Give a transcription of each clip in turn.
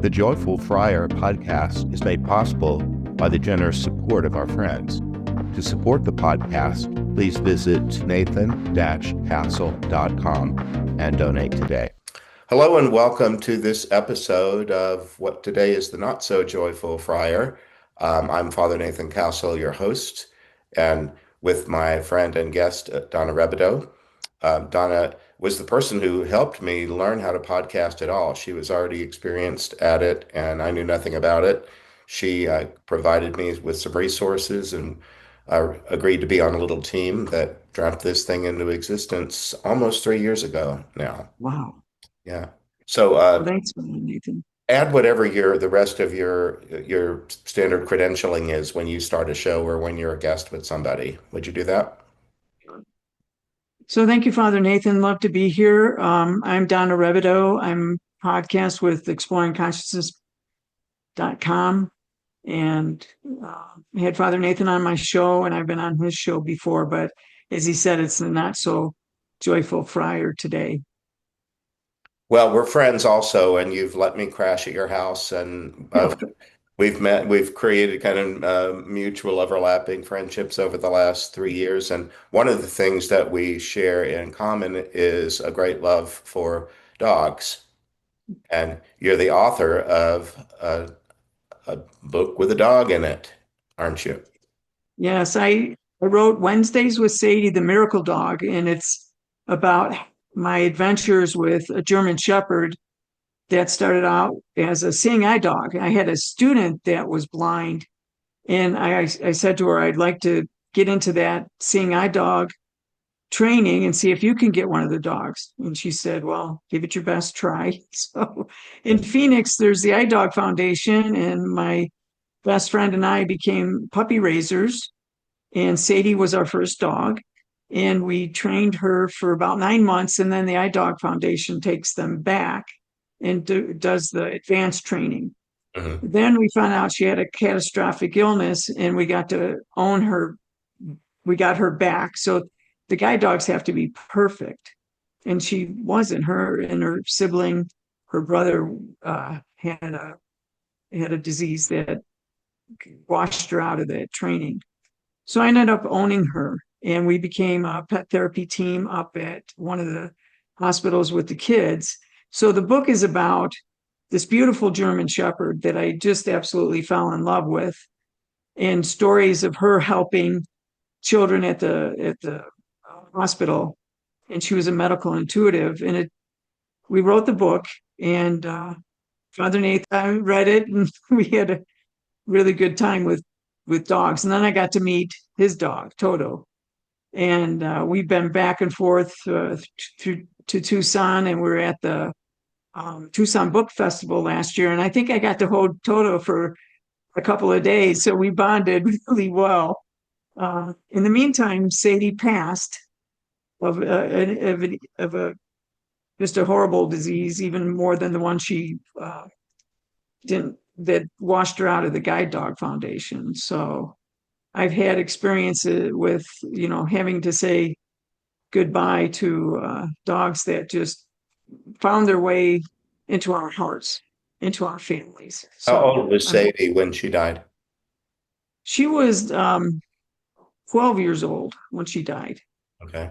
The Joyful Friar podcast is made possible by the generous support of our friends. To support the podcast, please visit nathan-castle.com and donate today. Hello and welcome to this episode of what today is the Not So Joyful Friar. I'm Father Nathan Castle, your host, and with my friend and guest, Donna Rebadow. Donna was the person who helped me learn how to podcast at all. She was already experienced at it, and I knew nothing about it. She provided me with some resources and agreed to be on a little team that dreamt this thing into existence almost 3 years ago now. Wow. Yeah. So Well, thanks, Nathan. add whatever the rest of your standard credentialing is when you start a show or when you're a guest with somebody. Would you do that? So thank you, Father Nathan. Love to be here. I'm Donna Rebadow. I'm podcast with exploringconsciousness.com and I had Father Nathan on my show, and I've been on his show before, but as he said, it's the Not So Joyful Friar today. Well, we're friends also, and you've let me crash at your house, and we've created kind of mutual overlapping friendships over the last 3 years. And one of the things that we share in common is a great love for dogs. And you're the author of a book with a dog in it, aren't you? Yes, I wrote Wednesdays with Sadie, the Miracle Dog, and it's about my adventures with a German Shepherd that started out as a seeing eye dog. I had a student that was blind, and I said to her, I'd like to get into that seeing eye dog training and see if you can get one of the dogs. And she said, well, give it your best try. So in Phoenix, there's the Eye Dog Foundation, and my best friend and I became puppy raisers, and Sadie was our first dog. And we trained her for about 9 months, and then the Eye Dog Foundation takes them back and does the advanced training. Mm-hmm. Then we found out she had a catastrophic illness, and we got to own her. We got her back. So the guide dogs have to be perfect, and she wasn't. Her and her sibling, her brother, had a disease that washed her out of the training. So I ended up owning her, and we became a pet therapy team up at one of the hospitals with the kids. So the book is about this beautiful German Shepherd that I just absolutely fell in love with, and stories of her helping children at the hospital. And she was a medical intuitive. And we wrote the book, and Father Nathan read it, and we had a really good time with dogs. And then I got to meet his dog, Toto. And we've been back and forth to Tucson, and we were at the Tucson Book Festival last year. And I think I got to hold Toto for a couple of days. So we bonded really well. In the meantime, Sadie passed of a just a horrible disease, even more than the one she didn't that washed her out of the Guide Dog Foundation. So I've had experiences with having to say goodbye to dogs that just found their way into our hearts, into our families. How So old was Sadie when she died? she was 12 years old when she died. Okay.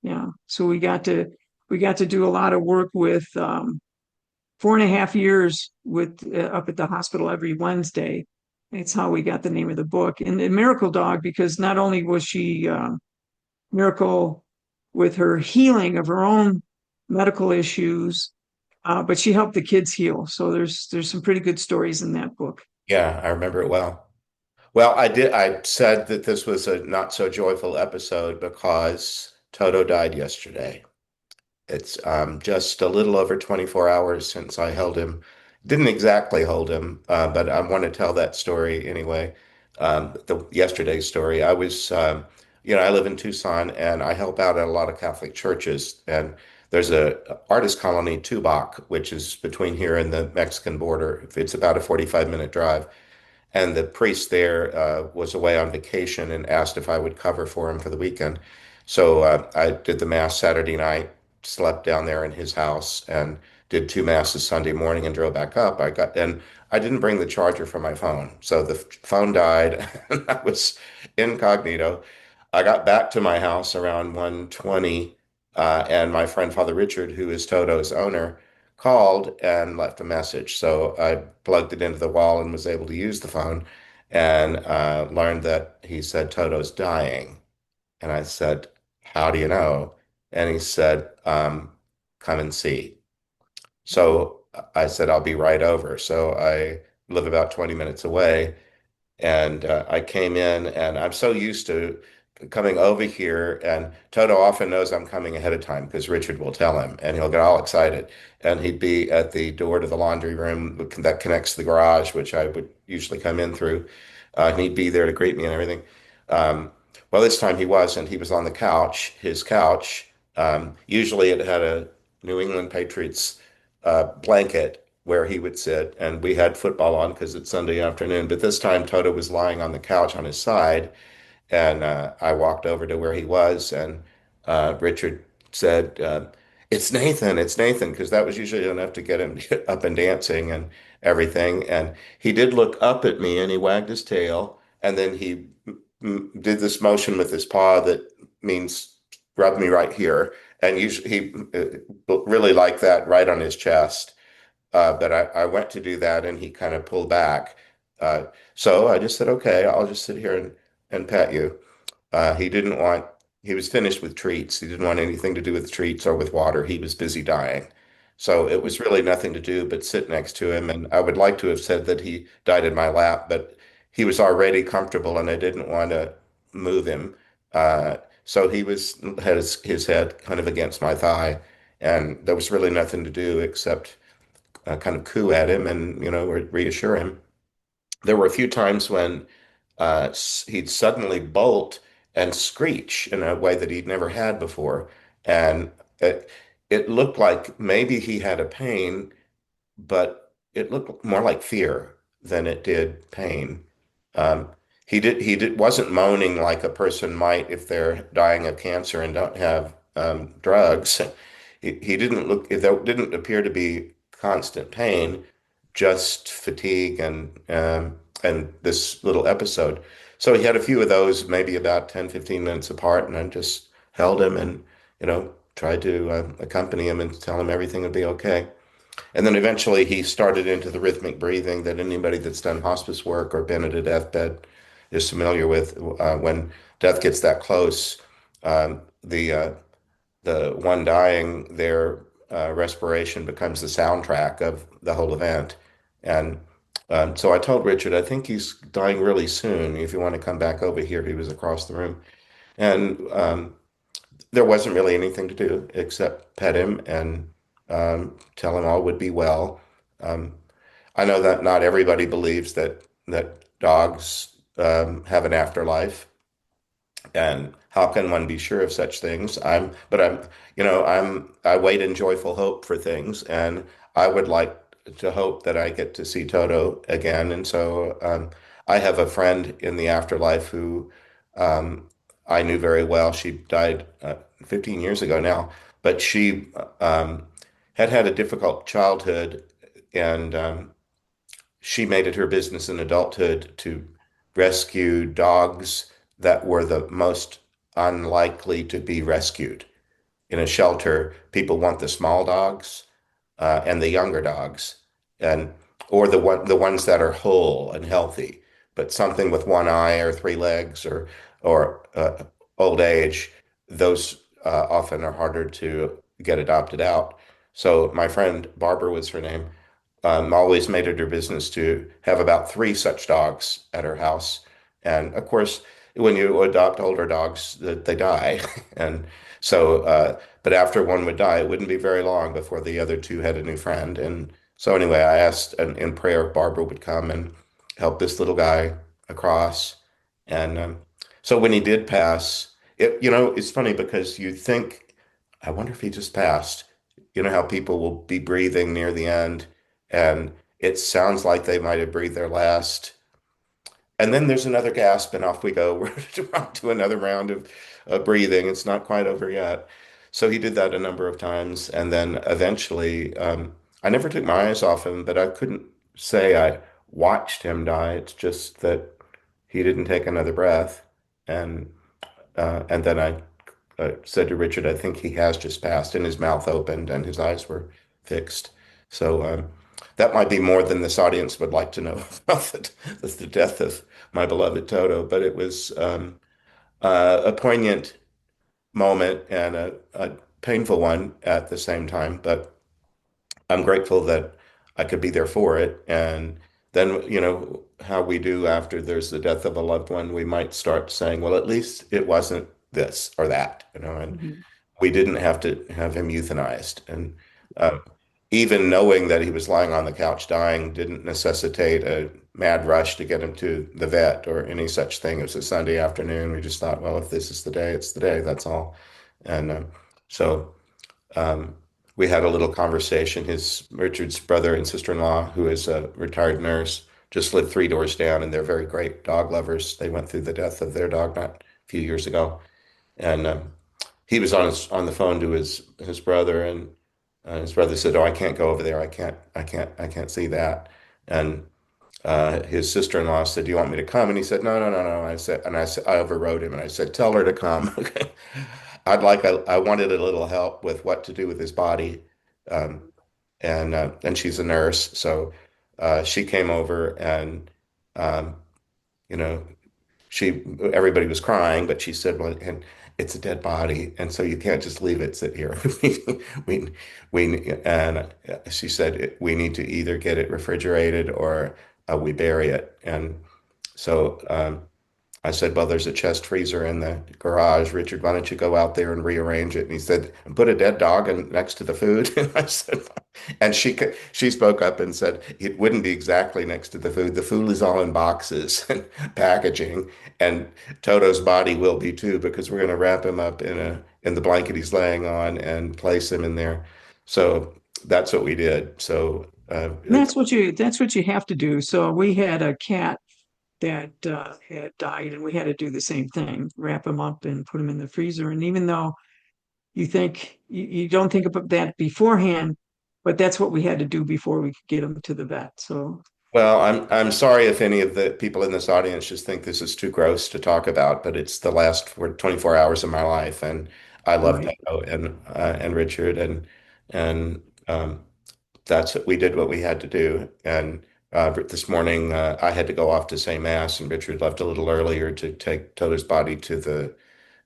Yeah. So we got to do a lot of work with 4.5 years with up at the hospital every Wednesday. It's how we got the name of the book. And the Miracle Dog, because not only was she miracle with her healing of her own medical issues, but she helped the kids heal. So there's some pretty good stories in that book. Yeah, I remember it well. Well, I said that this was a not so joyful episode because Toto died yesterday. It's just a little over 24 hours since I held him. Didn't exactly hold him, but I want to tell that story anyway. The yesterday's story. I live in Tucson, and I help out at a lot of Catholic churches. And there's a artist colony, Tubac, which is between here and the Mexican border. It's about a 45-minute drive. And the priest there was away on vacation and asked if I would cover for him for the weekend. So I did the mass Saturday night, slept down there in his house, and did two masses Sunday morning and drove back up. And I didn't bring the charger for my phone. So the phone died and I was incognito. I got back to my house around 1:20, and my friend Father Richard, who is Toto's owner, called and left a message. So I plugged it into the wall and was able to use the phone and learned that he said Toto's dying. And I said, "How do you know?" And he said, "Come and see." So I said, "I'll be right over." So I live about 20 minutes away. And I came in, and I'm so used to coming over here. And Toto often knows I'm coming ahead of time because Richard will tell him, and he'll get all excited. And he'd be at the door to the laundry room that connects to the garage, which I would usually come in through. And he'd be there to greet me and everything. Um, well, this time he wasn't. He was on the couch, his couch. Usually it had a New England Patriots blanket where he would sit, and we had football on because it's Sunday afternoon. But this time, Toto was lying on the couch on his side, and I walked over to where he was, and Richard said, "It's Nathan, it's Nathan," because that was usually enough to get him up and dancing and everything. And he did look up at me, and he wagged his tail, and then he did this motion with his paw that means rub me right here. And usually he really liked that right on his chest. But I went to do that and he kind of pulled back. Uh, so I just said, okay, I'll just sit here and pet you. He didn't want, he was finished with treats. He didn't want anything to do with treats or with water. He was busy dying. So it was really nothing to do but sit next to him. And I would like to have said that he died in my lap, but he was already comfortable and I didn't want to move him. So he had his head kind of against my thigh. And there was really nothing to do except kind of coo at him and, reassure him. There were a few times when he'd suddenly bolt and screech in a way that he'd never had before. And it looked like maybe he had a pain, but it looked more like fear than it did pain. Um, he wasn't moaning like a person might if they're dying of cancer and don't have drugs. He didn't look, there didn't appear to be constant pain, just fatigue and this little episode. So he had a few of those, maybe about 10, 15 minutes apart, and I just held him and, tried to accompany him and tell him everything would be okay. And then eventually he started into the rhythmic breathing that anybody that's done hospice work or been at a deathbed is familiar with. When death gets that close, the one dying, their respiration becomes the soundtrack of the whole event. And so I told Richard, I think he's dying really soon. If you want to come back over here, he was across the room. And there wasn't really anything to do except pet him and tell him all would be well. Um, I know that not everybody believes that dogs have an afterlife, and how can one be sure of such things? But I wait in joyful hope for things, and I would like to hope that I get to see Toto again. And so I have a friend in the afterlife who um, I knew very well. She died 15 years ago now, but she had had a difficult childhood, and she made it her business in adulthood to rescue dogs that were the most unlikely to be rescued. In a shelter, people want the small dogs and the younger dogs, and or the ones that are whole and healthy, but something with one eye or three legs or old age. Those often are harder to get adopted out. So my friend Barbara was her name, always made it her business to have about three such dogs at her house. And of course, when you adopt older dogs, they die. And so, but after one would die, it wouldn't be very long before the other two had a new friend. And so, anyway, I asked in prayer if Barbara would come and help this little guy across. And so when he did pass, it's funny because you think, I wonder if he just passed. You know how people will be breathing near the end, and it sounds like they might have breathed their last. And then there's another gasp, and off we go. We're on to another round of breathing. It's not quite over yet. So he did that a number of times. And then eventually, I never took my eyes off him, but I couldn't say I watched him die. It's just that he didn't take another breath. And and then I said to Richard, I think he has just passed, and his mouth opened and his eyes were fixed. So that might be more than this audience would like to know about the death of my beloved Toto, but it was a poignant moment and a painful one at the same time. But I'm grateful that I could be there for it. And then, how we do after there's the death of a loved one, we might start saying, well, at least it wasn't this or that, and Mhm. we didn't have to have him euthanized. And uh, even knowing that he was lying on the couch dying didn't necessitate a mad rush to get him to the vet or any such thing. It was a Sunday afternoon. We just thought, well, if this is the day, it's the day. That's all. And so um, we had a little conversation. His Richard's brother and sister-in-law, who is a retired nurse, just lived 3 doors down, and they're very great dog lovers. They went through the death of their dog not a few years ago, and he was on the phone to his brother, and his brother said, "Oh, I can't go over there. I can't see that." And his sister-in-law said, "Do you want me to come?" And he said, "No, no, no, no." I said, I overrode him, and I said, "Tell her to come." Okay. I wanted a little help with what to do with his body, um, and she's a nurse, so she came over, and um, you know, she everybody was crying, but she said, "Well, and it's a dead body, and so you can't just leave it sit here." we and she said we need to either get it refrigerated or we bury it, and so I said, "Well, there's a chest freezer in the garage. Richard, why don't you go out there and rearrange it?" And he said, "And put a dead dog next to the food." And I said, and she spoke up and said, "It wouldn't be exactly next to the food. The food is all in boxes and packaging, and Toto's body will be too, because we're going to wrap him up in the blanket he's laying on and place him in there." So that's what we did. So And that's what you have to do. So we had a cat that had died, and we had to do the same thing, wrap him up and put him in the freezer. And even though you don't think about that beforehand, but that's what we had to do before we could get him to the vet. So Well, I'm sorry if any of the people in this audience just think this is too gross to talk about, but it's the last 24 hours of my life, and I love right. Toto and Richard, and that's we did what we had to do. And this morning I had to go off to say mass, and Richard left a little earlier to take Toto's body to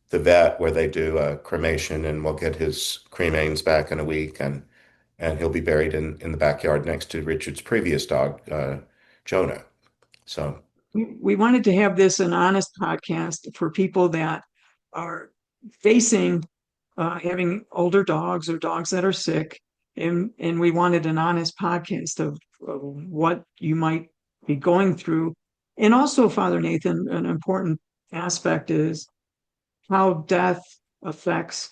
the vet where they do cremation, and we'll get his cremains back in a week, and he'll be buried in the backyard next to Richard's previous dog, Jonah. So, We wanted to have this an honest podcast for people that are facing having older dogs or dogs that are sick, and we wanted an honest podcast of what you might be going through. And also, Father Nathan, an important aspect is how death affects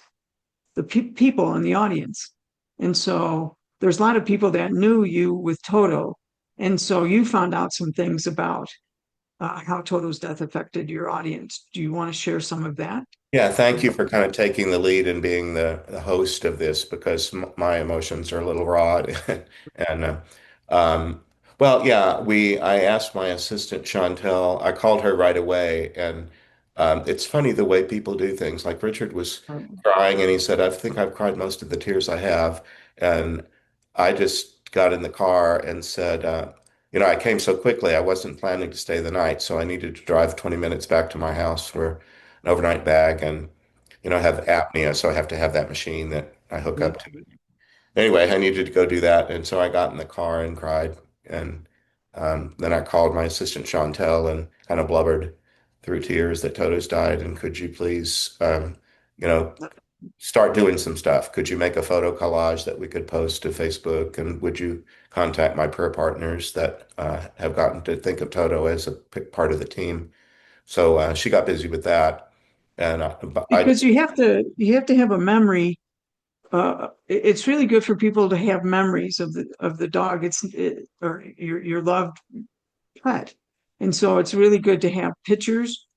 the people in the audience. And so there's a lot of people that knew you with Toto. And so you found out some things about how Toto's death affected your audience. Do you want to share some of that? yeah, thank you for kind of taking the lead and being the host of this, because my emotions are a little raw. And um, well, yeah, I asked my assistant Chantel. I called her right away, and it's funny the way people do things. Like Richard was crying, and he said, "I think I've cried most of the tears I have," and I just got in the car and said, I came so quickly, I wasn't planning to stay the night, so I needed to drive 20 minutes back to my house for an overnight bag, and I have apnea, so I have to have that machine that I hook Yeah. up to. Anyway, I needed to go do that, and so I got in the car and cried, and then I called my assistant Chantel and kind of blubbered through tears that Toto's died, and could you please, you know, start doing some stuff? Could you make a photo collage that we could post to Facebook, and would you contact my prayer partners that have gotten to think of Toto as a part of the team? So she got busy with that, and I Because you have to have a memory. It's really good for people to have memories of the dog. Or your loved pet, and so it's really good to have pictures.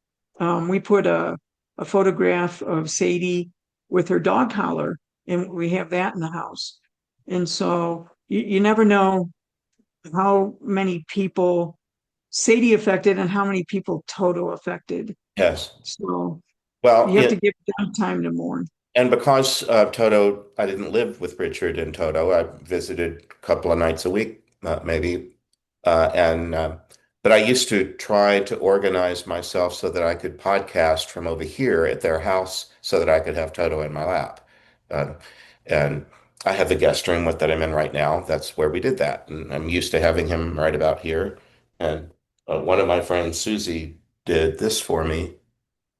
We put a photograph of Sadie with her dog collar, and we have that in the house. And so you never know how many people Sadie affected and how many people Toto affected. Yes. So Well, you have yeah, to give them time to mourn. and because Toto, I didn't live with Richard and Toto. I visited a couple of nights a week, maybe. And but I used to try to organize myself so that I could podcast from over here at their house, so that I could have Toto in my lap. Uh, and I have the guest room that I'm in right now. That's where we did that, and I'm used to having him right about here. And one of my friends, Susie, did this for me.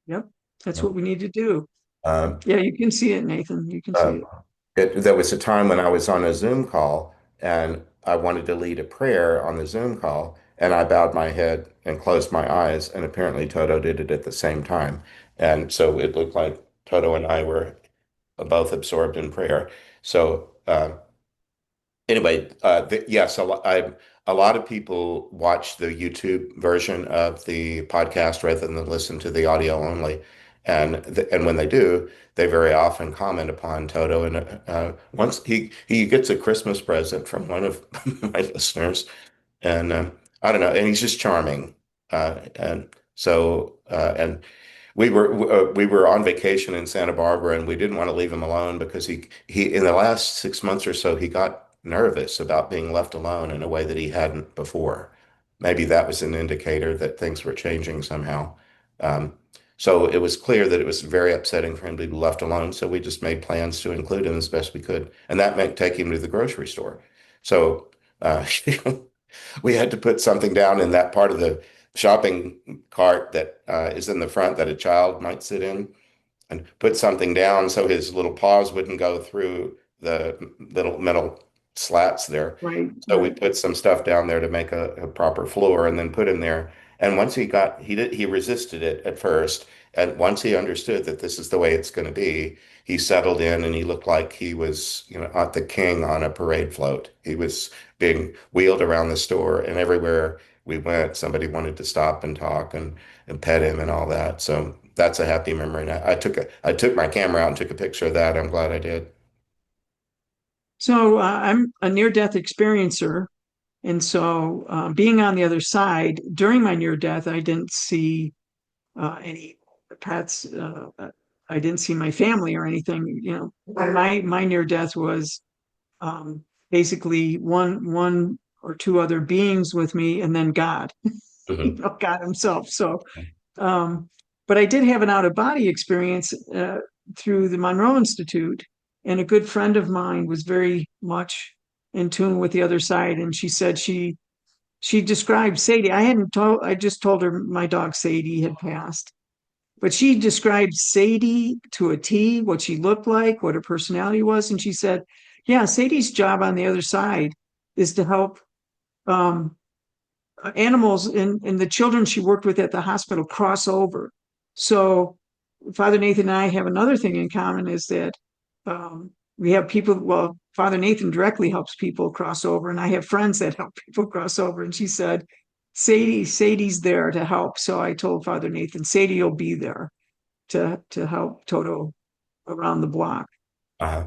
Yep. That's what we need to do. Um, Yeah, you can see it, Nathan. You can see uh, it. there was a time when I was on a Zoom call and I wanted to lead a prayer on the Zoom call, and I bowed my head and closed my eyes, and apparently Toto did it at the same time. And so it looked like Toto and I were both absorbed in prayer. So, anyway, yes, a lot of people watch the YouTube version of the podcast rather than listen to the audio only. And when they do, they very often comment upon Toto. And once he gets a Christmas present from one of my listeners, and I don't know, and he's just charming. And so and we were on vacation in Santa Barbara, and we didn't want to leave him alone because he in the last 6 months or so he got nervous about being left alone in a way that he hadn't before. Maybe that was an indicator that things were changing somehow. Um, so it was clear that it was very upsetting for him to be left alone. So we just made plans to include him as best we could, and that meant taking him to the grocery store. So we had to put something down in that part of the shopping cart that is in the front that a child might sit in, and put something down so his little paws wouldn't go through the little metal slats there. Right, So we right. put some stuff down there to make a proper floor, and then put him there. And once he resisted it at first. And once he understood that this is the way it's going to be, he settled in, and he looked like he was, the king on a parade float. He was being wheeled around the store, and everywhere we went, somebody wanted to stop and talk and pet him and all that. So that's a happy memory. And I took my camera out and took a picture of that. I'm glad I did. So I'm a near-death experiencer. And so being on the other side during my near death, I didn't see any pets. I didn't see my family or anything. My near death was um, basically one or two other beings with me, and then God, Mhm. God Himself. So, um, but I did have an out of body experience through the Monroe Institute, and a good friend of mine was very much in tune with the other side, and she said she described Sadie. I just told her my dog Sadie had passed, but she described Sadie to a T, what she looked like, what her personality was. And she said, yeah, Sadie's job on the other side is to help um, animals and the children she worked with at the hospital cross over. So Father Nathan and I have another thing in common is that we have people, well, Father Nathan directly helps people cross over, and I have friends that help people cross over. And she said, Sadie's there to help. So I told Father Nathan, Sadie will be there to help Toto around the block. Uh,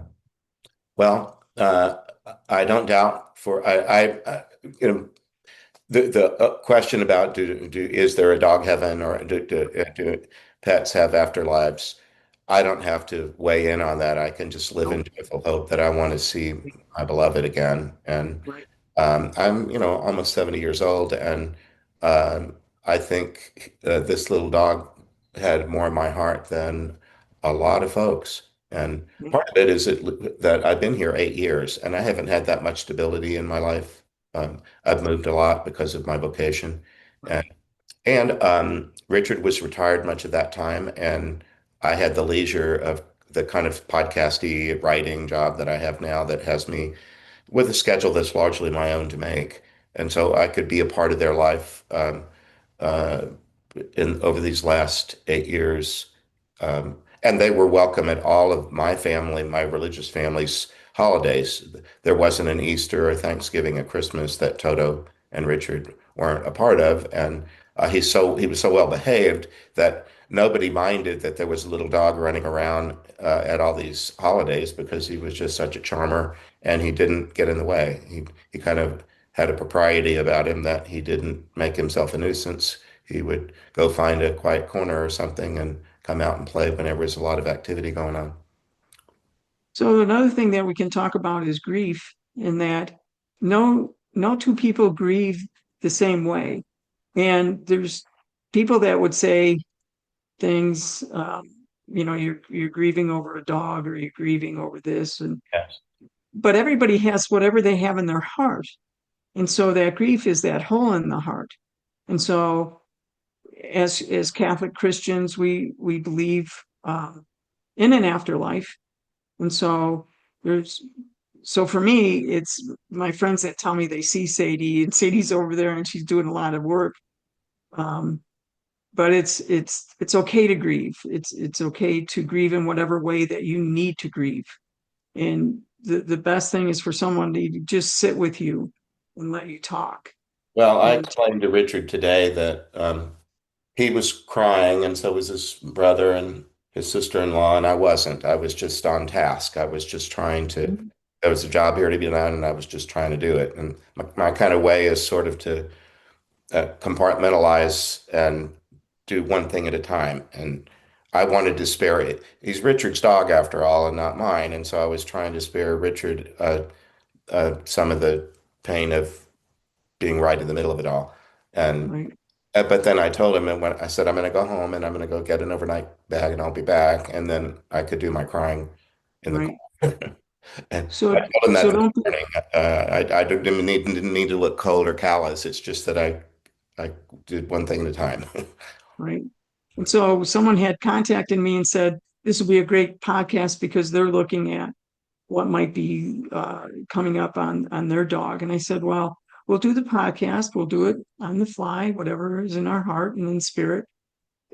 well, I don't doubt you know, the question about is there a dog heaven, or do pets have afterlives? I don't have to weigh in on that. I can just live in No, joyful hope that I want to see my beloved again. And right. I'm, almost 70 years old, and I think this little dog had more in my heart than a lot of folks. And part of it is that I've been here 8 years, and I haven't had that much stability in my life. I've moved a lot because of my vocation, and Right. Richard was retired much of that time, and I had the leisure of the kind of podcasty writing job that I have now that has me with a schedule that's largely my own to make. And so I could be a part of their life uh, in over these last 8 years. And they were welcome at all of my family, my religious family's holidays. There wasn't an Easter or Thanksgiving or Christmas that Toto and Richard weren't a part of. And he was so well behaved that nobody minded that there was a little dog running around at all these holidays because he was just such a charmer and he didn't get in the way. He kind of had a propriety about him that he didn't make himself a nuisance. He would go find a quiet corner or something and come out and play whenever there's a lot of activity going on. So another thing that we can talk about is grief, in that no two people grieve the same way. And there's people that would say things, you're grieving over a dog or you're grieving over this, and Yes. but everybody has whatever they have in their heart. And so that grief is that hole in the heart. And so as Catholic Christians, we believe in an afterlife. And so there's so for me, it's my friends that tell me they see Sadie, and Sadie's over there and she's doing a lot of work. Um, but it's okay to grieve. It's okay to grieve in whatever way that you need to grieve. And the best thing is for someone to just sit with you and let you talk. Well, I And explained to Richard today that he was crying, and so was his brother and his sister-in-law, and I wasn't. I was just on task. I was just trying to, there was a job here to be done, and I was just trying to do it. And my kind of way is sort of to compartmentalize and do one thing at a time. And I wanted to spare it. He's Richard's dog after all, and not mine. And so I was trying to spare Richard some of the pain of being right in the middle of it all. And right, but then I told him, and when I said I'm going to go home and I'm going to go get an overnight bag and I'll be back, and then I could do my crying in the right. corner. And I So told him that so this don't morning. I didn't need to look cold or callous. It's just that I did one thing at a time. right. And so someone had contacted me and said this would be a great podcast because they're looking at what might be coming up on their dog. And I said, well, we'll do the podcast. We'll do it on the fly, whatever is in our heart and in spirit,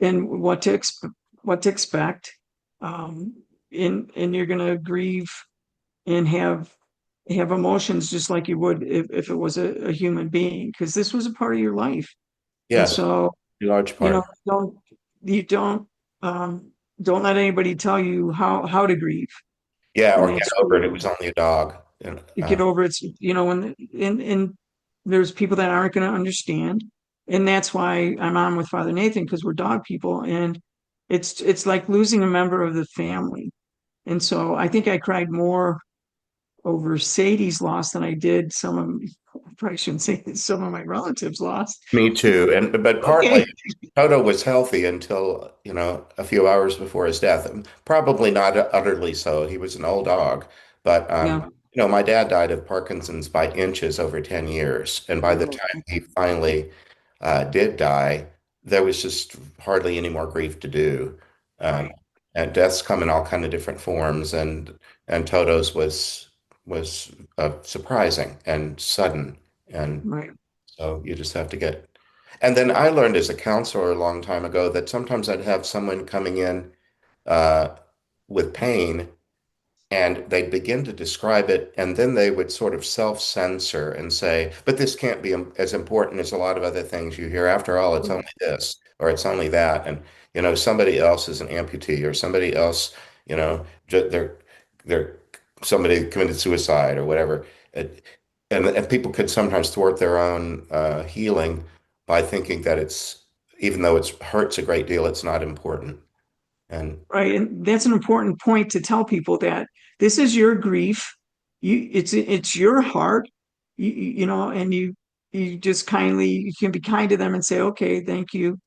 and what to expect. And you're going to grieve and have emotions just like you would if it was a human being, because this was a part of your life. And Yes, so, a large you part know, of it. um, don't let anybody tell you how to grieve. Yeah, And or get that's over it. It was only a dog. And, you get over it's when and there's people that aren't going to understand, and that's why I'm on with Father Nathan, because we're dog people, and it's like losing a member of the family. And so I think I cried more over Sadie's loss than I did I probably shouldn't say some of my relatives lost. Me too. And but partly Okay. Toto was healthy until, a few hours before his death. Probably not utterly so. He was an old dog. But Yeah. my dad died of Parkinson's by inches over 10 years. And by the time he finally did die, there was just hardly any more grief to do. Um, Right. and deaths come in all kind of different forms, and Toto's was surprising and sudden. And Right. so you just have to get. And then I learned as a counselor a long time ago that sometimes I'd have someone coming in uh, with pain and they'd begin to describe it, and then they would sort of self-censor and say, but this can't be as important as a lot of other things you hear. After all, it's only this or it's only that. And, somebody else is an amputee or somebody else, they're somebody committed suicide or whatever. And people could sometimes thwart their own healing by thinking that even though it hurts a great deal, it's not important. And Right. And that's an important point to tell people, that this is your grief. It's your heart. And you just you can be kind to them and say, okay, thank you.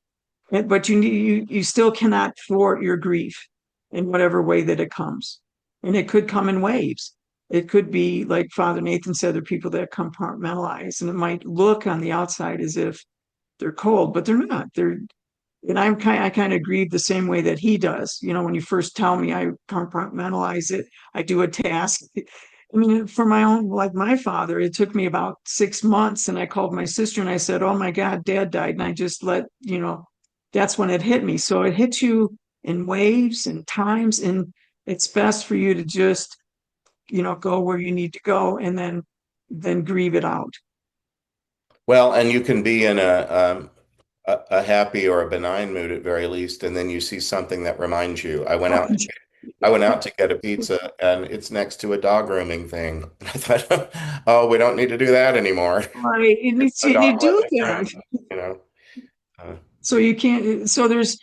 But you still cannot thwart your grief in whatever way that it comes. And it could come in waves. It could be like Father Nathan said, there are people that compartmentalize, and it might look on the outside as if they're cold, but they're not. And I kind of grieve the same way that he does. When you first tell me, I compartmentalize it. I do a task. I mean, for my own, like my father, it took me about 6 months, and I called my sister and I said, "Oh my God, Dad died," and I just that's when it hit me. So it hits you in waves and times, and it's best for you to just, go where you need to go, and then grieve it out. well, and you can be in a happy or a benign mood at very least, and then you see something that reminds you. I went out to get a pizza and it's next to a dog grooming thing. I thought, oh, we don't need to do that anymore. Right. And A dog you do wasn't that. grooming, you know. Uh, So you can't, so there's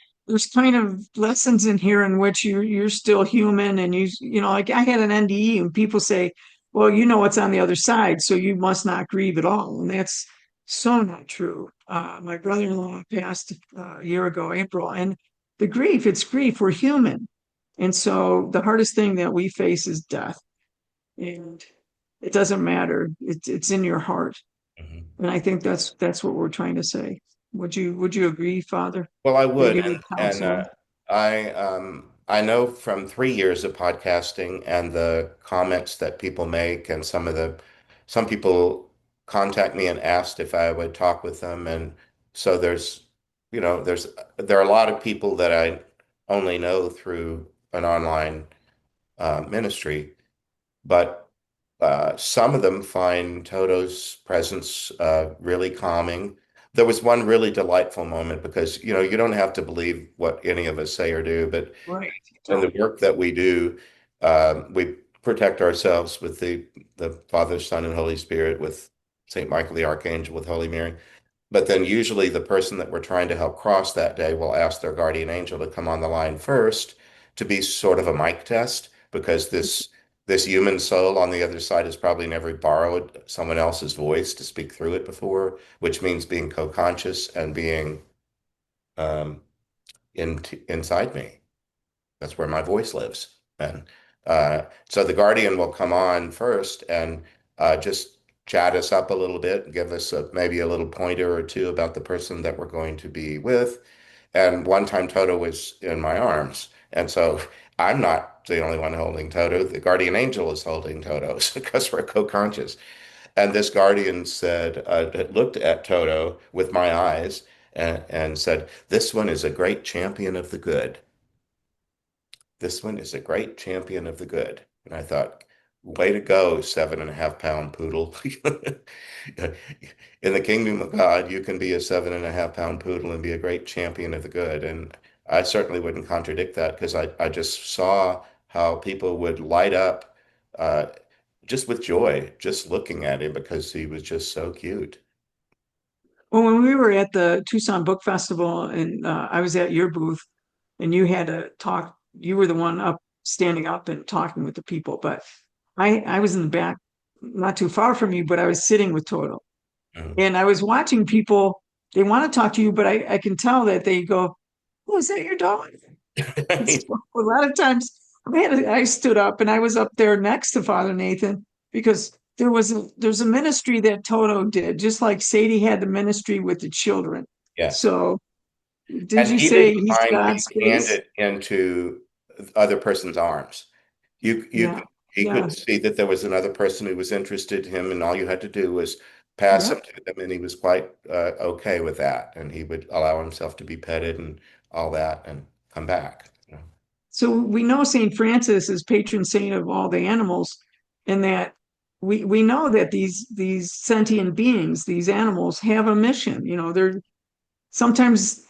kind of lessons in here in which you're still human and like I had an NDE and people say, well, you know what's on the other side, so you must not grieve at all. And that's so not true. My brother-in-law passed a year ago, April, and the grief, it's grief. We're human. And so the hardest thing that we face is death. And it doesn't matter. It's in your heart. mhm. And I think that's what we're trying to say. Would you agree, Father? Well, I That would, you would and counsel? I know from 3 years of podcasting and the comments that people make, and some people contact me and asked if I would talk with them, and so there are a lot of people that I only know through an online ministry, but some of them find Toto's presence really calming. There was one really delightful moment because, you don't have to believe what any of us say or do, but Right. in So, the work that we do, we protect ourselves with the Father, Son, and Holy Spirit, with Saint Michael the Archangel, with Holy Mary. But then usually the person that we're trying to help cross that day will ask their guardian angel to come on the line first to be sort of a mic test because this human soul on the other side has probably never borrowed someone else's voice to speak through it before, which means being co-conscious and being um, inside me. That's where my voice lives. And so the guardian will come on first and just chat us up a little bit, give us maybe a little pointer or two about the person that we're going to be with. And one time Toto was in my arms. And so I'm not the only one holding Toto. The guardian angel is holding Toto because we're co-conscious. And this guardian said, looked at Toto with my eyes and said, "This one is a great champion of the good. This one is a great champion of the good." And I thought, way to go, 7.5 pound poodle. In the kingdom of God, you can be a 7.5 pound poodle and be a great champion of the good. And I certainly wouldn't contradict that because I just saw how people would light up uh, just with joy, just looking at him because he was just so cute. well, when we were at the Tucson Book Festival and I was at your booth and you had to talk, you were the one up standing up and talking with the people, but I was in the back, not too far from you, but I was sitting with Toto. Mhm. And I was watching people, they want to talk to you, but I can tell that they go, oh, is that your dog? So a lot of times I stood up and I was up there next to Father Nathan because there's a ministry that Toto did, just like Sadie had the ministry with the children. Yes. So did And you he say didn't he's mind being God's space? handed into other person's arms. You Yeah, could he yeah, could see that there was another person who was interested in him, and all you had to do was pass yeah. him to them, and he was quite okay with that. And he would allow himself to be petted and all that, and come back. So we know Saint Francis is patron saint of all the animals, and that we know that these sentient beings, these animals, have a mission. They're sometimes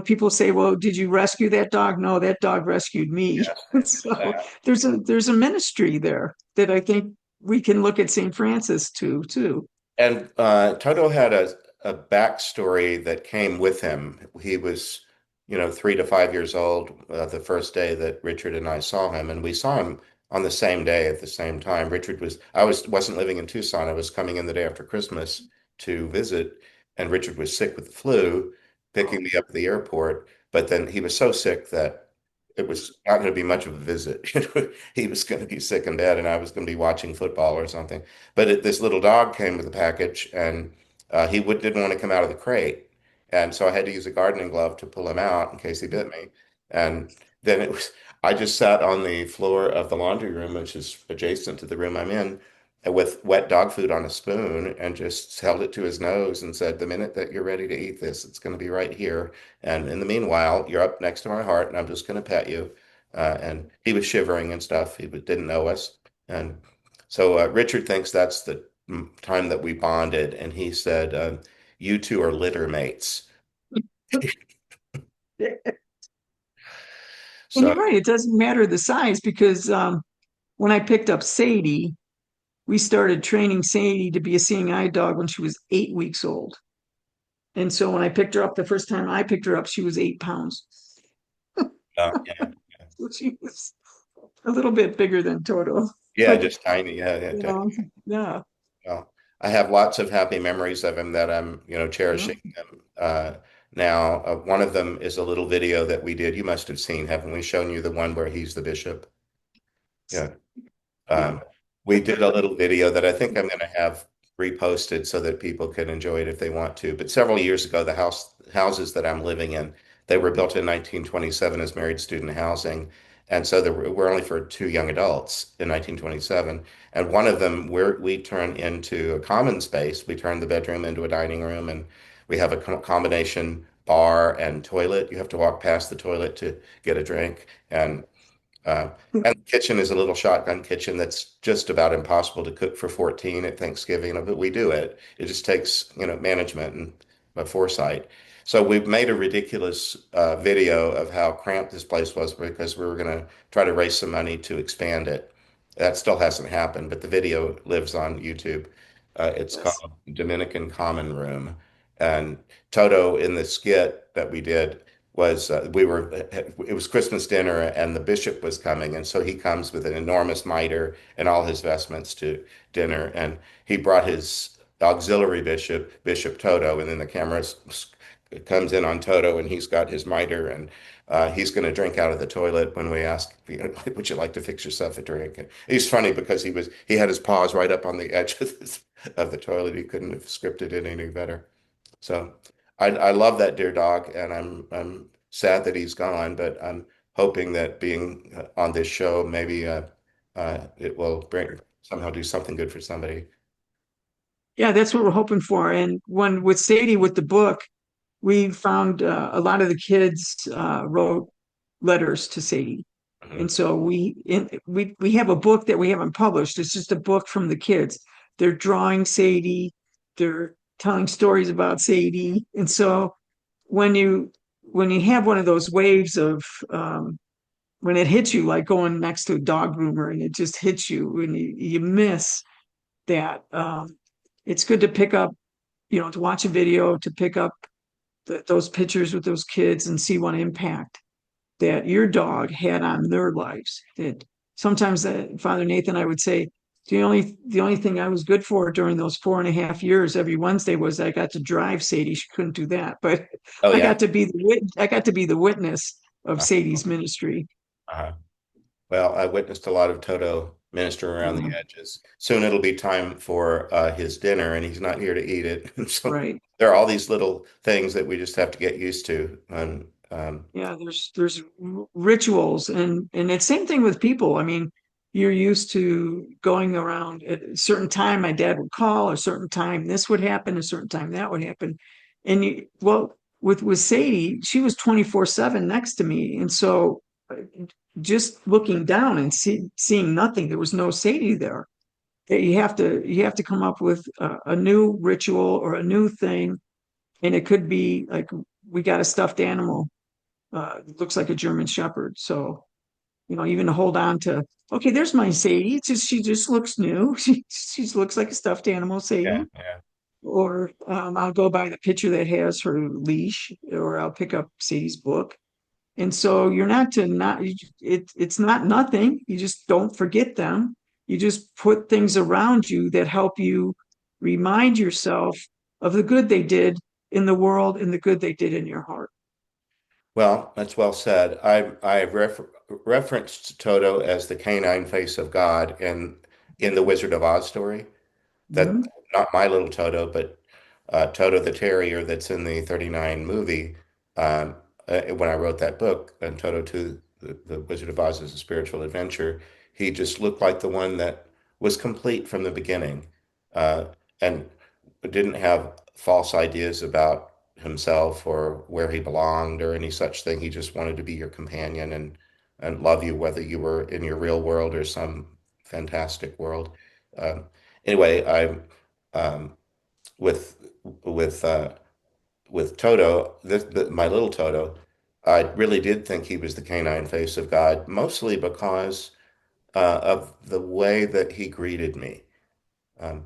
people say, well, did you rescue that dog? No, that dog rescued me. Yes. So there's a ministry there that I think we can look at St. Francis too. And Toto had a backstory that came with him. He was, 3 to 5 years old the first day that Richard and I saw him, and we saw him on the same day at the same time. I wasn't living in Tucson. I was coming in the day after Christmas to visit, and Richard was sick with the flu, picking me up at the airport. But then he was so sick that it was not going to be much of a visit. He was going to be sick and bad, and I was going to be watching football or something. But this little dog came with a package, and didn't want to come out of the crate, and so I had to use a gardening glove to pull him out in case he bit me. And then I just sat on the floor of the laundry room, which is adjacent to the room I'm in, with wet dog food on a spoon, and just held it to his nose and said, "The minute that you're ready to eat this, it's going to be right here. And in the meanwhile, you're up next to my heart, and I'm just going to pet you." And he was shivering and stuff. Didn't know us. And so Richard thinks that's the time that we bonded. And he said, "You two are litter mates." And So, you're right, it doesn't matter the size because when I picked up Sadie, we started training Sadie to be a seeing eye dog when she was 8 weeks old. And so when I picked her up the first time I picked her up, she was 8 pounds. yeah, So she was a little bit bigger than Toto. yeah, But just tiny. Yeah, yeah. you know, yeah, Well, I have lots of happy memories of him that I'm, yeah. cherishing them now. One of them is a little video that we did. You must have seen, haven't we shown you the one where he's the bishop? Yeah. Yeah. Um, we did a little video that I think I'm going to have reposted so that people can enjoy it if they want to. But several years ago, the houses that I'm living in, they were built in 1927 as married student housing. And so there were only for two young adults in 1927. And one of them we turn into a common space. We turn the bedroom into a dining room, and we have a combination bar and toilet. You have to walk past the toilet to get a drink. Uh, and the kitchen is a little shotgun kitchen that's just about impossible to cook for 14 at Thanksgiving, but we do it. It just takes, management and foresight. So we've made a ridiculous video of how cramped this place was because we were going to try to raise some money to expand it. That still hasn't happened, but the video lives on YouTube. It's Yes. called Dominican Common Room. And Toto in the skit that we did was it was Christmas dinner and the bishop was coming, and so he comes with an enormous mitre and all his vestments to dinner, and he brought his auxiliary Bishop Toto, and then the camera comes in on Toto, and he's got his mitre, and he's going to drink out of the toilet when we ask, would you like to fix yourself a drink? And he's funny because he had his paws right up on the edge of the toilet. He couldn't have scripted it any better. So I love that dear dog, and I'm sad that he's gone, but I'm hoping that being on this show, maybe it will bring somehow do something good for somebody. Yeah, that's what we're hoping for. And when with Sadie with the book, we found a lot of the kids wrote letters to Sadie. Mhm. And so we have a book that we haven't published. It's just a book from the kids. They're drawing Sadie, they're telling stories about Sadie. And so when you when you have one of those waves of when it hits you like going next to a dog groomer and it just hits you and you miss that it's good to pick up, to watch a video, to pick up those pictures with those kids and see what impact that your dog had on their lives. That sometimes Father Nathan, I would say, the only thing I was good for during those 4.5 years every Wednesday was I got to drive Sadie. She couldn't do that, but Oh yeah. I got to be the witness of Uh, Sadie's ministry. uh, well, I witnessed a lot of Toto minister around the Yeah, edges. Soon it'll be time for his dinner, and he's not here to eat it. So right. there are all these little things that we just have to get used to. And Yeah, there's rituals and it's same thing with people. I mean, you're used to going around at a certain time. My dad would call, a certain time this would happen, a certain time that would happen. And with Sadie, she was 24/7 next to me. And so just looking down and seeing nothing, there was no Sadie there. You have to come up with a new ritual or a new thing. And it could be like we got a stuffed animal looks like a German Shepherd. So, even to hold on to, okay, there's my Sadie. She just looks new. She looks like a stuffed animal, yeah, Sadie. yeah. Or I'll go by the picture that has her leash, or I'll pick up Sadie's book. And so you're not to not it's not nothing. You just don't forget them. You just put things around you that help you remind yourself of the good they did in the world and the good they did in your heart. Well, that's well said. I referenced Toto as the canine face of God in the Wizard of Oz story. That Mhm. not my little Toto, but Toto the terrier that's in the 39 movie. When I wrote that book, and Toto 2, the Wizard of Oz is a spiritual adventure, he just looked like the one that was complete from the beginning, uh, and didn't have false ideas about himself or where he belonged or any such thing. He just wanted to be your companion and love you, whether you were in your real world or some fantastic world. Um, anyway, I'm um, with with with Toto, my little Toto, I really did think he was the canine face of God, mostly because of the way that he greeted me. Um,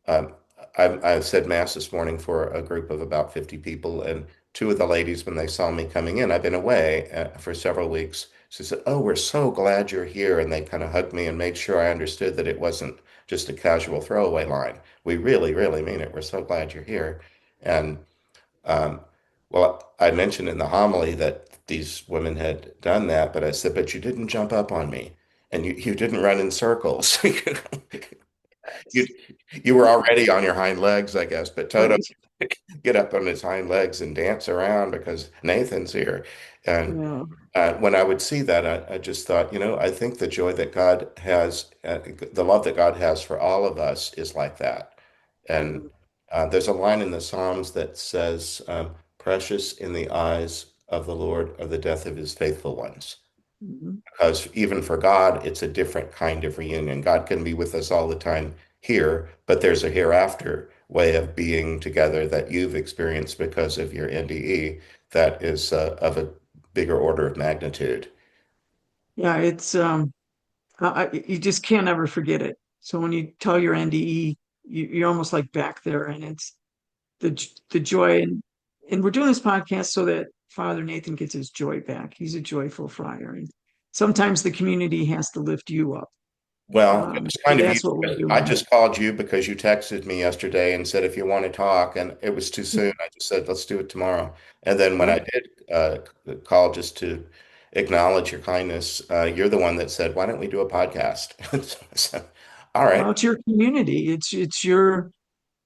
um, I said mass this morning for a group of about 50 people, and two of the ladies, when they saw me coming in, I've been away for several weeks. She said, "Oh, we're so glad you're here." And they kind of hugged me and made sure I understood that it wasn't just a casual throwaway line. We really, really mean it. We're so glad you're here. And um, well, I mentioned in the homily that these women had done that, but I said, "But you didn't jump up on me, and you didn't run in circles." You you were already on your hind legs, I guess, but Toto Right. get up on his hind legs and dance around because Nathan's here. And Yeah. when I would see that, I just thought, I think the joy that God has, the love that God has for all of us is like that. And there's a line in the Psalms that says, "Precious in the eyes of the Lord are the death of his faithful ones." Mhm. Because even for God, it's a different kind of reunion. God can be with us all the time here, but there's a hereafter way of being together that you've experienced because of your NDE that is of a bigger order of magnitude. Yeah, it's you just can't ever forget it. So when you tell your NDE, you're almost like back there, and it's the joy. And we're doing this podcast so that Father Nathan gets his joy back. He's a joyful friar, and sometimes the community has to lift you up. Well, it was So kind of you. that's what we're I doing. just called you because you texted me yesterday and said if you want to talk, and it was too soon. I just said let's do it tomorrow. And then when I Right. did call just to acknowledge your kindness, you're the one that said, "Why don't we do a podcast?" So I said, all Well, right. it's your community. It's your,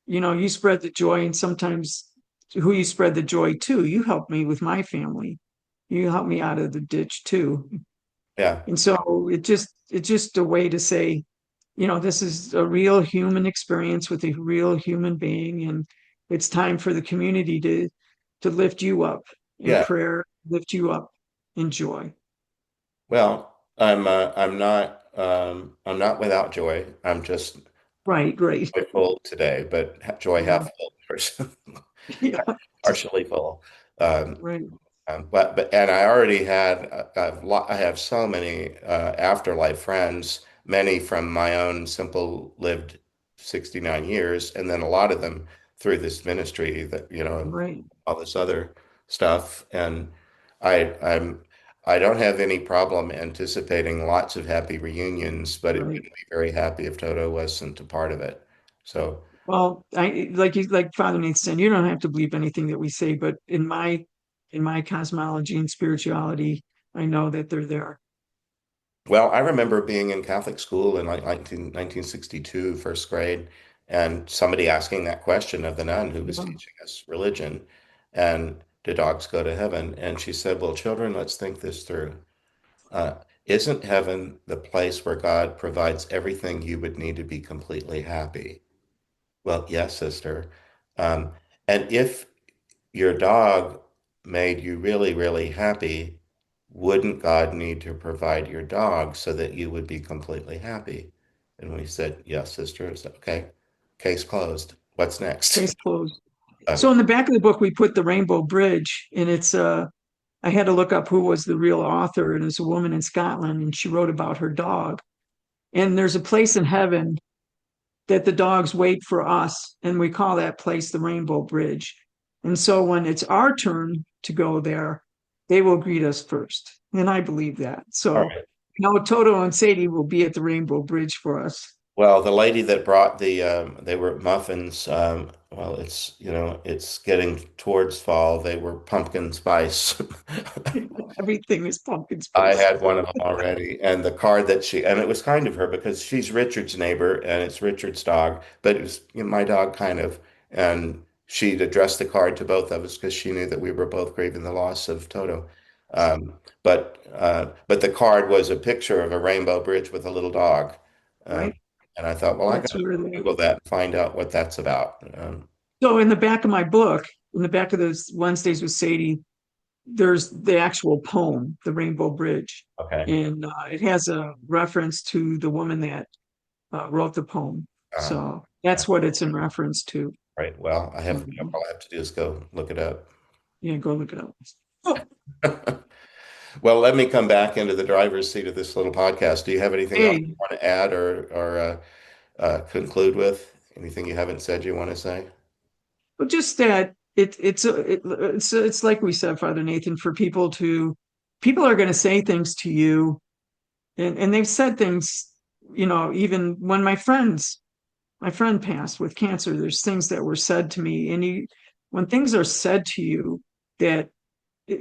you spread the joy, and sometimes who you spread the joy to. You help me with my family. You help me out of the ditch too. Yeah, And so it's just a way to say, this is a real human experience with a real human being, and it's time for the community to lift you up in yeah. prayer, lift you up in joy. Well, I'm not without joy. I'm just Right, great. joyful today, but joy Yeah, half full, yeah, partially full. Um, right, and I already had I have so many afterlife friends, many from my own simple lived 69 years, and then a lot of them through this ministry that and right, all this other stuff. And I'm I don't have any problem anticipating lots of happy reunions, but it right. wouldn't be very happy if Toto wasn't a part of it. So, Well, like Father Nathan said, you don't have to believe anything that we say, but in my cosmology and spirituality, I know that they're there. well, I remember being in Catholic school in like 1962, first grade, and somebody asking that question of the nun who was Yeah, teaching us religion, and do dogs go to heaven? And she said, "Well, children, let's think this through. Uh, isn't heaven the place where God provides everything you would need to be completely happy?" Well, yes, sister. Um, and if your dog made you really, really happy, wouldn't God need to provide your dog so that you would be completely happy? And we said, yes, sister. I said, okay, case closed. What's next? case closed. So in the back of the book, we put the Rainbow Bridge, and I had to look up who was the real author, and it's a woman in Scotland, and she wrote about her dog. And there's a place in heaven that the dogs wait for us, and we call that place the Rainbow Bridge. And so when it's our turn to go there, they will greet us first. And I believe that. All So right. now Toto and Sadie will be at the Rainbow Bridge for us. Well, the lady that brought they were muffins. Well, it's getting towards fall. They were pumpkin spice. Everything is pumpkin I spice. had one of them already, and the card and it was kind of her because she's Richard's neighbor and it's Richard's dog, but it was my dog kind of, and she'd addressed the card to both of us because she knew that we were both grieving the loss of Toto. But the card was a picture of a rainbow bridge with a little dog, um, Right? and I thought, well, I got That's to where they Google that and find out what that's about. So in the back of my book, in the back of those Wednesdays with Sadie, there's the actual poem, The Rainbow Bridge. Okay. And it has a reference to the woman that wrote the poem. Uh, So that's what it's in reference to. Right. Well, Mhm. all I have to do is go look it up. Yeah, go look it up. Oh, Well, let me come back into the driver's seat of this little podcast. Do you have anything else you hey, want to add or conclude with? Anything you haven't said you want to say? but just that it's like we said, Father Nathan, for people are going to say things to you, and they've said things, even when my friend passed with cancer, there's things that were said to me, and when things are said to you that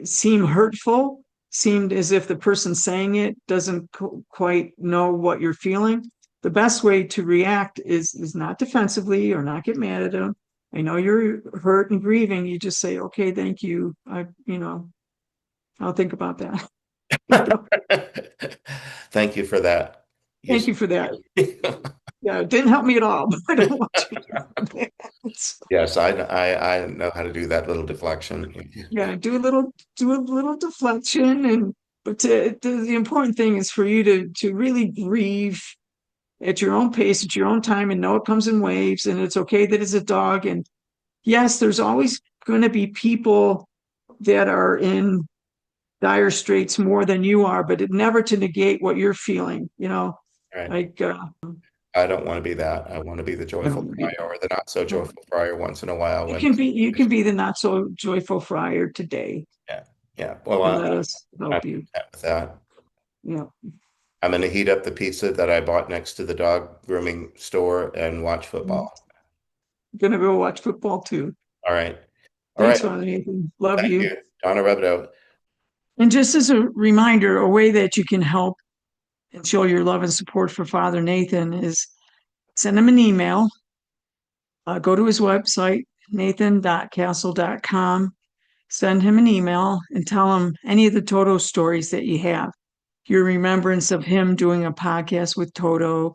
seem hurtful, seemed as if the person saying it doesn't quite know what you're feeling. The best way to react is not defensively or not get mad at them. I know you're hurt and grieving. You just say, "Okay, thank you. I'll think about that." Thank you for that. You, Thank you for that. Yeah, it didn't help me at all, but I don't want you to do that. So, yes, I know how to do that little deflection. yeah, do a little deflection, but the important thing is for you to really grieve at your own pace, at your own time, and know it comes in waves, and it's okay that it's a dog. And yes, there's always going to be people that are in dire straits more than you are, but never to negate what you're feeling, Right. like I don't want to be that. I want to be the I joyful don't know. friar or the not so joyful friar once in a while when, You can be the not so joyful friar today, yeah, yeah. Well, and let us I'm help you. content with that. Yeah, I'm going to heat up the pizza that I bought next to the dog grooming store and watch I'm football. gonna go watch football too. All right. All Thanks, right. Father Nathan. Love Thank you. you, Donna Rebadow. And just as a reminder, a way that you can help and show your love and support for Father Nathan is send him an email. Go to his website, nathan.castle.com. Send him an email and tell him any of the Toto stories that you have, your remembrance of him doing a podcast with Toto,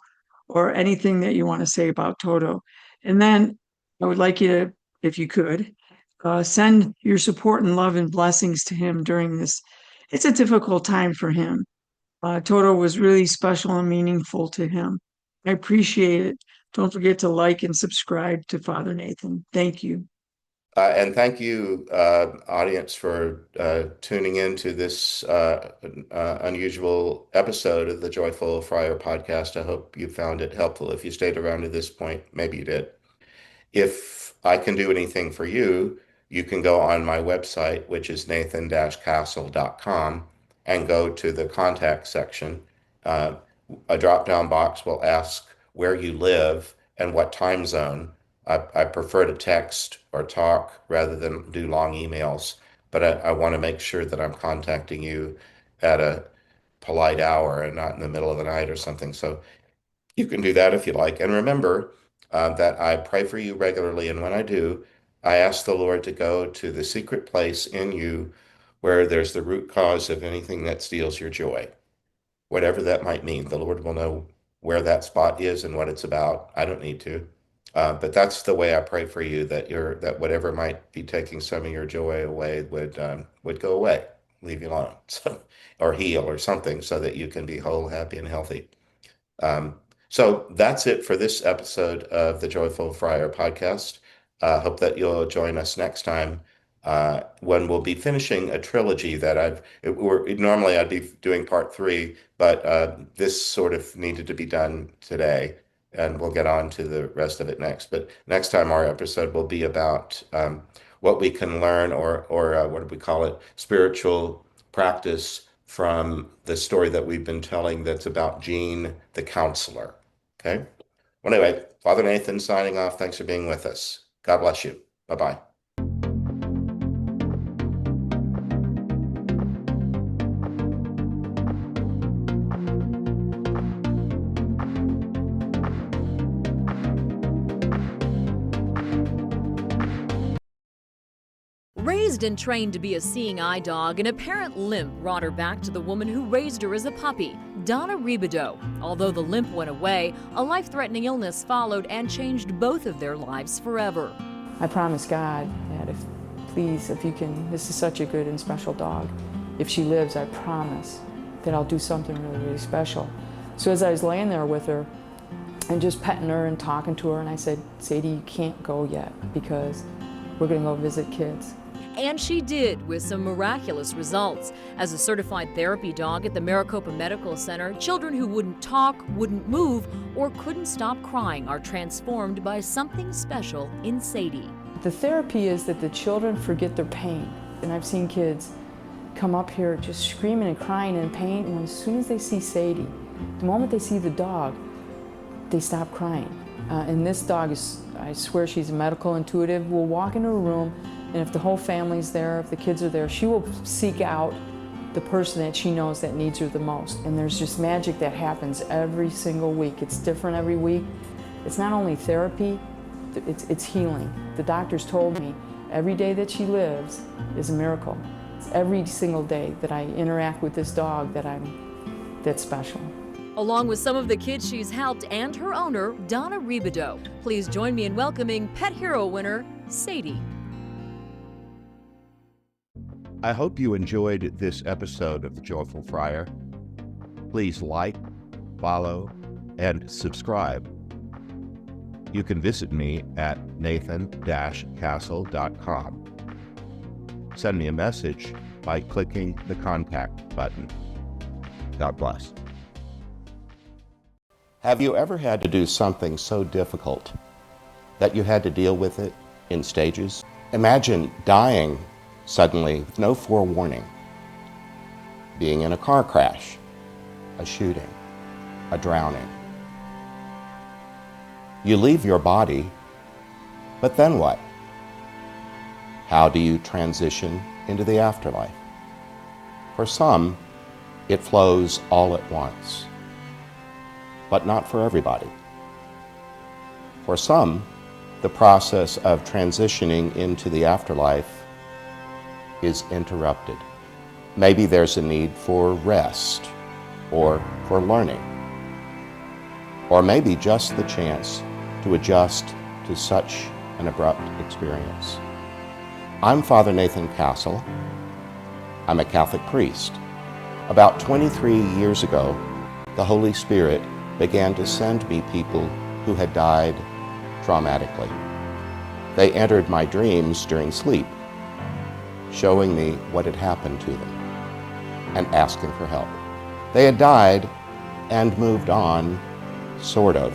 or anything that you want to say about Toto. And then I would like you to, if you could, send your support and love and blessings to him during this. It's a difficult time for him. Toto was really special and meaningful to him. I appreciate it. Don't forget to like and subscribe to Father Nathan. Thank you. And thank you, audience, for tuning in to this unusual episode of the Joyful Friar podcast. I hope you found it helpful. If you stayed around to this point, maybe you did. If I can do anything for you, you can go on my website, which is nathan-castle.com, and go to the contact section. Uh, a drop-down box will ask where you live and what time zone. I prefer to text or talk rather than do long emails, but I want to make sure that I'm contacting you at a polite hour and not in the middle of the night or something. So you can do that if you like. And remember that I pray for you regularly. And when I do, I ask the Lord to go to the secret place in you where there's the root cause of anything that steals your joy, whatever that might mean. The Lord will know where that spot is and what it's about. I don't need to. But that's the way I pray for you that whatever might be taking some of your joy away would go away, leave you alone, so, or heal or something, so that you can be whole, happy, and healthy. Um, so that's it for this episode of the Joyful Friar podcast. Hope that you'll join us next time when we'll be finishing a trilogy that normally I'd be doing part three, but this sort of needed to be done today, and we'll get on to the rest of it next. But next time our episode will be about what we can learn, or what do we call it, spiritual practice from the story that we've been telling that's about Jean the counselor. Okay. Well, anyway, Father Nathan signing off. Thanks for being with us. God bless you. Bye bye. Raised and trained to be a seeing eye dog, an apparent limp brought her back to the woman who raised her as a puppy, Donna Rebadow. Although the limp went away, a life-threatening illness followed and changed both of their lives forever. I promise God that if you can, this is such a good and special dog. If she lives, I promise that I'll do something really, really special. So as I was laying there with her, and just petting her and talking to her. And I said, Sadie, you can't go yet because we're going to go visit kids. And she did, with some miraculous results. As a certified therapy dog at the Maricopa Medical Center, children who wouldn't talk, wouldn't move, or couldn't stop crying are transformed by something special in Sadie. The therapy is that the children forget their pain. And I've seen kids come up here just screaming and crying in pain, and as soon as they see Sadie, the moment they see the dog, they stop crying. And this dog is, I swear she's a medical intuitive, will walk into a room, and if the whole family's there, if the kids are there, she will seek out the person that she knows that needs her the most. And there's just magic that happens every single week. It's different every week. It's not only therapy, it's healing. The doctors told me every day that she lives is a miracle. It's every single day that I interact with this dog that's special. Along with some of the kids she's helped and her owner, Donna Rebadow. Please join me in welcoming Pet Hero winner, Sadie. I hope you enjoyed this episode of The Joyful Friar. Please like, follow, and subscribe. You can visit me at nathan-castle.com. Send me a message by clicking the contact button. God bless. Have you ever had to do something so difficult that you had to deal with it in stages? Imagine dying suddenly with no forewarning, being in a car crash, a shooting, a drowning. You leave your body, but then what? How do you transition into the afterlife? For some, it flows all at once, but not for everybody. For some, the process of transitioning into the afterlife is interrupted. Maybe there's a need for rest or for learning, or maybe just the chance to adjust to such an abrupt experience. I'm Father Nathan Castle. I'm a Catholic priest. About 23 years ago, the Holy Spirit began to send me people who had died traumatically. They entered my dreams during sleep, showing me what had happened to them and asking for help. They had died and moved on, sort of,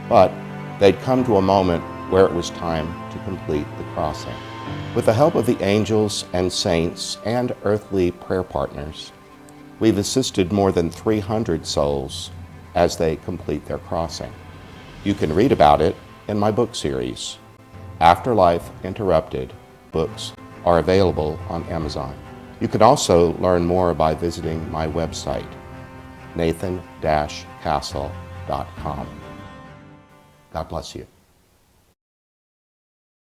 but they'd come to a moment where it was time to complete the crossing. With the help of the angels and saints and earthly prayer partners, we've assisted more than 300 souls as they complete their crossing. You can read about it in my book series. Afterlife Interrupted books are available on Amazon. You can also learn more by visiting my website, nathan-castle.com. God bless you.